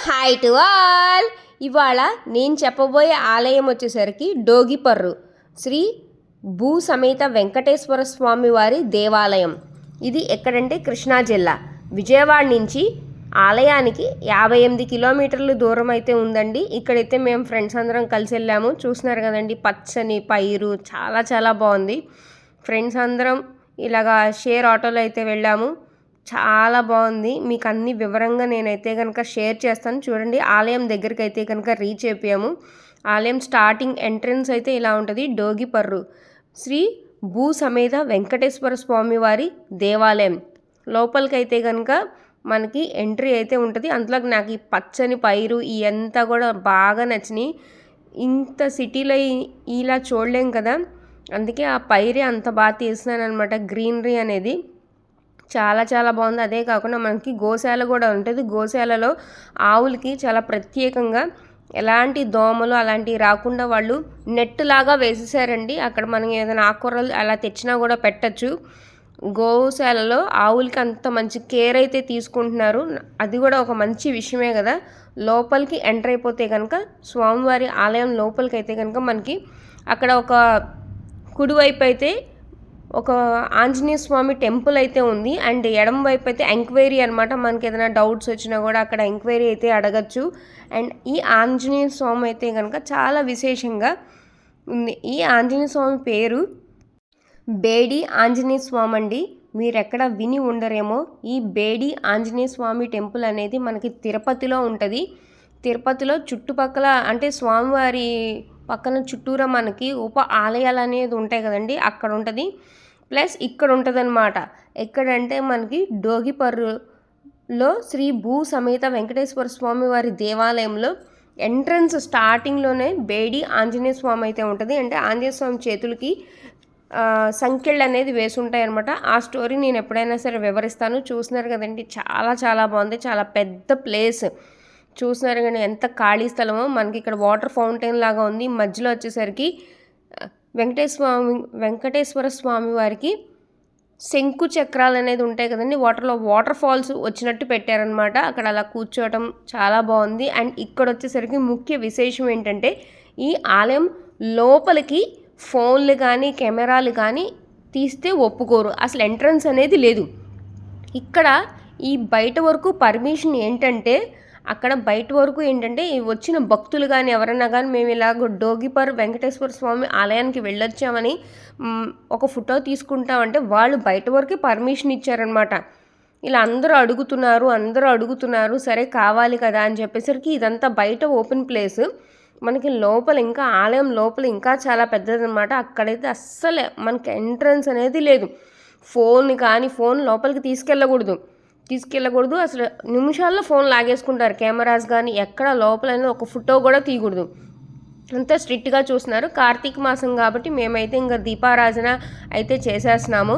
Hi to all. ఇవాళ నేను చెప్పబోయే ఆలయం వచ్చేసరికి డోగిపర్రు శ్రీ భూ సమేత వెంకటేశ్వర స్వామి వారి దేవాలయం. ఇది ఎక్కడంటే కృష్ణా జిల్లా విజయవాడ నుంచి ఆలయానికి 58 కిలోమీటర్లు దూరం అయితే ఉందండి. ఇక్కడైతే మేము ఫ్రెండ్స్ అందరం కలిసి వెళ్ళాము. చూస్తున్నారు కదండి, పచ్చని పైరు చాలా చాలా బాగుంది. ఫ్రెండ్స్ అందరం ఇలాగా షేర్ ఆటోలో అయితే వెళ్ళాము. చాలా బాగుంది. మీకు అన్ని వివరంగా నేనైతే కనుక షేర్ చేస్తాను. చూడండి, ఆలయం దగ్గరికి అయితే కనుక రీచ్ అయిపోయాము. ఆలయం స్టార్టింగ్ ఎంట్రన్స్ అయితే ఇలా ఉంటుంది. డోగిపర్రు శ్రీ భూ సమేత వెంకటేశ్వర స్వామి వారి దేవాలయం. లోపలికైతే కనుక మనకి ఎంట్రీ అయితే ఉంటుంది. అందులోకి నాకు ఈ పచ్చని పైరు ఇవంతా కూడా బాగా నచ్చినాయి. ఇంత సిటీలో ఇలా చూడలేం కదా, అందుకే ఆ పైరే అంత బాగా తీస్తున్నాను అనమాట. గ్రీనరీ అనేది చాలా చాలా బాగుంది. అదే కాకుండా మనకి గోశాల కూడా ఉంటుంది. గోశాలలో ఆవులకి చాలా ప్రత్యేకంగా ఎలాంటి దోమలు అలాంటివి రాకుండా వాళ్ళు నెట్ లాగా వేసేసారండి. అక్కడ మనం ఏదైనా ఆకుకూరలు అలా తెచ్చినా కూడా పెట్టచ్చు. గోశాలలో ఆవులకి అంత మంచి కేర్ అయితే తీసుకుంటున్నారు. అది కూడా ఒక మంచి విషయమే కదా. లోపలికి ఎంటర్ అయిపోతే కనుక స్వామివారి ఆలయం లోపలికి అయితే కనుక మనకి అక్కడ ఒక కుడివైపు అయితే ఒక ఆంజనేయ స్వామి టెంపుల్ అయితే ఉంది. అండ్ ఎడమ వైపు అయితే ఎంక్వైరీ అనమాట. మనకి ఏదైనా డౌట్స్ వచ్చినా కూడా అక్కడ ఎంక్వైరీ అయితే అడగచ్చు. అండ్ ఈ ఆంజనేయ స్వామి అయితే కనుక చాలా విశేషంగా ఉంది. ఈ ఆంజనేయ స్వామి పేరు బేడి ఆంజనేయ స్వామి అండి. మీరు ఎక్కడ విని ఉండరేమో. ఈ బేడి ఆంజనేయ స్వామి టెంపుల్ అనేది మనకి తిరుపతిలో ఉంటుంది. తిరుపతిలో చుట్టుపక్కల అంటే స్వామివారి పక్కన చుట్టూరా మనకి ఉప ఆలయాలు అనేది ఉంటాయి కదండి, అక్కడ ఉంటుంది. ప్లస్ ఇక్కడ ఉంటుంది అనమాట. ఎక్కడంటే మనకి డోగిపర్రులో శ్రీ భూ సమేత వెంకటేశ్వర స్వామి వారి దేవాలయంలో ఎంట్రన్స్ స్టార్టింగ్లోనే బేడి ఆంజనేయ స్వామి అయితే ఉంటుంది. అంటే ఆంజనేయ స్వామి చేతులకి సంఖ్యలు అనేది వేసి ఉంటాయి అనమాట. ఆ స్టోరీ నేను ఎప్పుడైనా సరే వివరిస్తాను. చూస్తున్నారు కదండి, చాలా చాలా బాగుంది. చాలా పెద్ద ప్లేస్. చూస్తున్నారు కానీ ఎంత ఖాళీ స్థలమో. మనకి ఇక్కడ వాటర్ ఫౌంటైన్ లాగా ఉంది. మధ్యలో వచ్చేసరికి వెంకటేశ్వర స్వామి వారికి శంకు చక్రాలు అనేది ఉంటాయి కదండి, వాటర్ ఫాల్స్ వచ్చినట్టు పెట్టారనమాట. అక్కడ అలా కూర్చోవటం చాలా బాగుంది. అండ్ ఇక్కడ వచ్చేసరికి ముఖ్య విశేషం ఏంటంటే ఈ ఆలయం లోపలికి ఫోన్లు కానీ కెమెరాలు కానీ తీస్తే ఒప్పుకోరు. అసలు ఎంట్రన్స్ అనేది లేదు. ఇక్కడ ఈ బయట వరకు పర్మిషన్ ఏంటంటే అక్కడ బయట వరకు ఏంటంటే వచ్చిన భక్తులు కానీ ఎవరన్నా కానీ మేము ఇలాగ డోగిపర్ వెంకటేశ్వర స్వామి ఆలయానికి వెళ్ళొచ్చామని ఒక ఫోటో తీసుకుంటామంటే వాళ్ళు బయట వరకే పర్మిషన్ ఇచ్చారనమాట. ఇలా అందరూ అడుగుతున్నారు. సరే కావాలి కదా అని చెప్పేసరికి ఇదంతా బయట ఓపెన్ ప్లేస్. మనకి లోపల ఇంకా ఆలయం లోపల ఇంకా చాలా పెద్దదనమాట. అక్కడైతే అస్సలే మనకి ఎంట్రన్స్ అనేది లేదు. ఫోన్ లోపలికి తీసుకెళ్ళకూడదు. అసలు నిమిషాల్లో ఫోన్ లాగేసుకుంటారు. కెమెరాస్ కానీ ఎక్కడ లోపలైనా ఒక ఫోటో కూడా తీయకూడదు. అంతా స్ట్రిక్ట్గా చూస్తున్నారు. కార్తీక మాసం కాబట్టి మేమైతే ఇంకా దీపారాజన అయితే చేసేస్తున్నాము.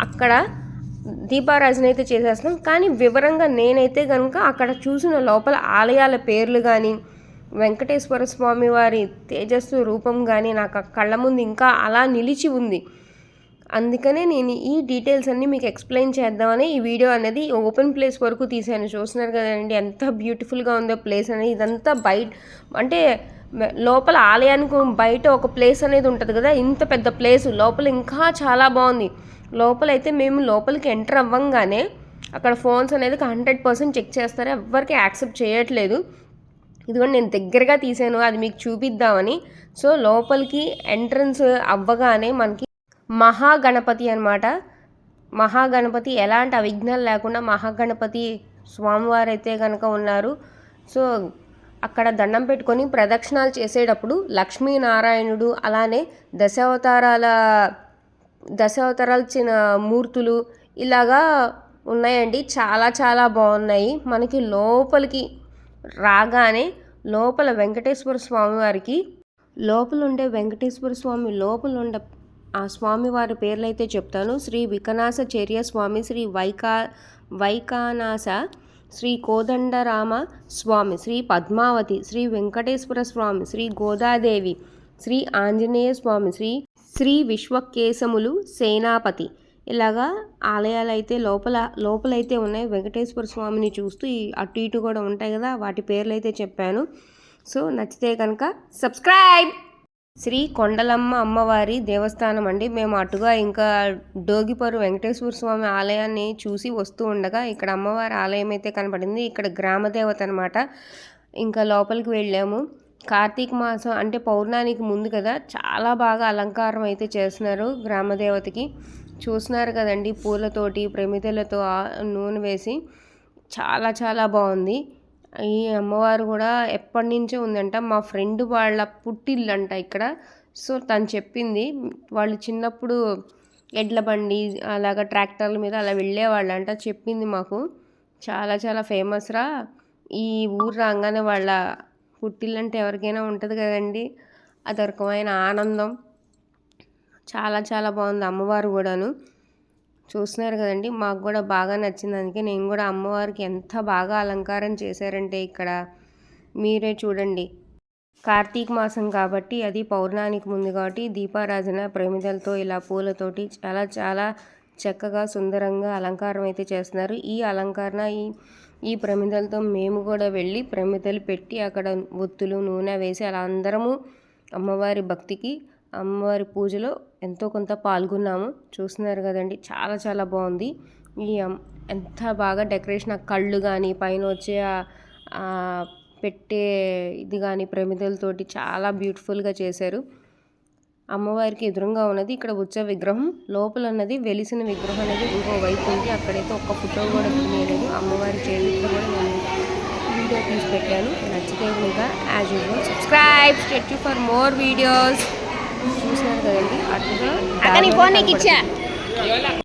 అక్కడ దీపారాజన అయితే చేసేస్తున్నాం. కానీ వివరంగా నేనైతే కనుక అక్కడ చూసిన లోపల ఆలయాల పేర్లు కానీ వెంకటేశ్వర స్వామి వారి తేజస్సు రూపం కానీ నాకు కళ్ళ ముందు ఇంకా అలా నిలిచి ఉంది. అందుకనే నేను ఈ డీటెయిల్స్ అన్నీ మీకు ఎక్స్ప్లెయిన్ చేద్దామని ఈ వీడియో అనేది ఓపెన్ ప్లేస్ వరకు తీసాను. చూస్తున్నారు కదండి ఎంత బ్యూటిఫుల్గా ఉందో ప్లేస్ అనేది. ఇదంతా బయట అంటే లోపల ఆలయానికి బయట ఒక ప్లేస్ అనేది ఉంటుంది కదా, ఇంత పెద్ద ప్లేస్ లోపల ఇంకా చాలా బాగుంది. లోపలైతే మేము లోపలికి ఎంటర్ అవ్వంగానే అక్కడ ఫోన్స్ అనేది 100% చెక్ చేస్తారు. ఎవరికి యాక్సెప్ట్ చేయట్లేదు. ఇదిగోండి నేను దగ్గరగా తీసాను, అది మీకు చూపిద్దామని. సో లోపలికి ఎంట్రన్స్ అవ్వగానే మనకి మహాగణపతి అనమాట. మహాగణపతి ఎలాంటి అవిఘ్నాలు లేకుండా మహాగణపతి స్వామివారు అయితే కనుక ఉన్నారు. సో అక్కడ దండం పెట్టుకొని ప్రదక్షిణాలు చేసేటప్పుడు లక్ష్మీనారాయణుడు అలానే దశావతారాలు చిన్న మూర్తులు ఇలాగా ఉన్నాయండి. చాలా చాలా బాగున్నాయి. మనకి లోపలికి రాగానే లోపల వెంకటేశ్వర స్వామి వారికి లోపల ఉండే ఆ స్వామివారి పేర్లు అయితే చెప్తాను. శ్రీ వికనాసచర్య స్వామి, శ్రీ వైకానాస, శ్రీ కోదండరామ స్వామి, శ్రీ పద్మావతి, శ్రీ వెంకటేశ్వర స్వామి, శ్రీ గోదాదేవి, శ్రీ ఆంజనేయ స్వామి, శ్రీ విశ్వకేశములు సేనాపతి, ఇలాగా ఆలయాలు అయితే లోపలైతే ఉన్నాయి. వెంకటేశ్వర స్వామిని చూస్తూ అటు ఇటు కూడా ఉంటాయి కదా, వాటి పేర్లు అయితే చెప్పాను. సో నచ్చితే కనుక సబ్స్క్రైబ్. శ్రీ కొండలమ్మ అమ్మవారి దేవస్థానం అండి. మేము అటుగా ఇంకా డోగిపర్రు వెంకటేశ్వర స్వామి ఆలయాన్ని చూసి వస్తూ ఉండగా ఇక్కడ అమ్మవారి ఆలయం అయితే కనపడింది. ఇక్కడ గ్రామదేవత అనమాట. ఇంకా లోపలికి వెళ్ళాము. కార్తీక మాసం అంటే పౌర్ణానికి ముందు కదా, చాలా బాగా అలంకారం అయితే చేస్తున్నారు గ్రామదేవతకి. చూస్తున్నారు కదండి, పూలతోటి ప్రమిదలతో నూనె వేసి చాలా చాలా బాగుంది. ఈ అమ్మవారు కూడా ఎప్పటి నుంచో ఉందంట. మా ఫ్రెండ్ వాళ్ళ పుట్టిల్లంట ఇక్కడ. సో తను చెప్పింది, వాళ్ళు చిన్నప్పుడు ఎడ్ల బండి అలాగా ట్రాక్టర్ల మీద అలా వెళ్ళేవాళ్ళంట. చెప్పింది మాకు. చాలా చాలా ఫేమస్ రా ఈ ఊరు రాగానే. వాళ్ళ పుట్టిల్లంటే ఎవరికైనా ఉంటుంది కదండి, అదొక రకమైన ఆనందం. చాలా చాలా బాగుంది అమ్మవారు కూడాను. చూస్తున్నారు కదండి, మాకు కూడా బాగా నచ్చింది. అందుకే నేను కూడా అమ్మవారికి ఎంత బాగా అలంకారం చేశారంటే ఇక్కడ మీరే చూడండి. కార్తీక మాసం కాబట్టి, అది పౌర్ణానికి ముందు కాబట్టి దీపారాధన ప్రమిదలతో ఇలా పూలతోటి చాలా చాలా చక్కగా సుందరంగా అలంకారం అయితే చేస్తున్నారు. ఈ అలంకరణ ఈ ప్రమిదలతో మేము కూడా వెళ్ళి ప్రమిదలు పెట్టి అక్కడ ఒత్తులు నూనె వేసి అలా అందరము అమ్మవారి భక్తికి అమ్మవారి పూజలో ఎంతో కొంత పాల్గొన్నాము. చూస్తున్నారు కదండి, చాలా చాలా బాగుంది. ఎంత బాగా డెకరేషన్, కళ్ళు కానీ పైన వచ్చే పెట్టే ఇది కానీ ప్రమిదలతోటి చాలా బ్యూటిఫుల్గా చేశారు. అమ్మవారికి ఎదురుగా ఉన్నది ఇక్కడ ఉత్సవ విగ్రహం. లోపల ఉన్నది వెలిసిన విగ్రహం అనేది ఇంకో వైపు ఉంది. అక్కడైతే ఒక్క ఫోటో కూడా తీయలేదు. అమ్మవారి చేతిలో కూడా నేను వీడియో తీసి పెట్టాను. నచ్చితే ఇంకా as usual subscribe, state tune for more videos. చూసినారు కదండి, అటుగా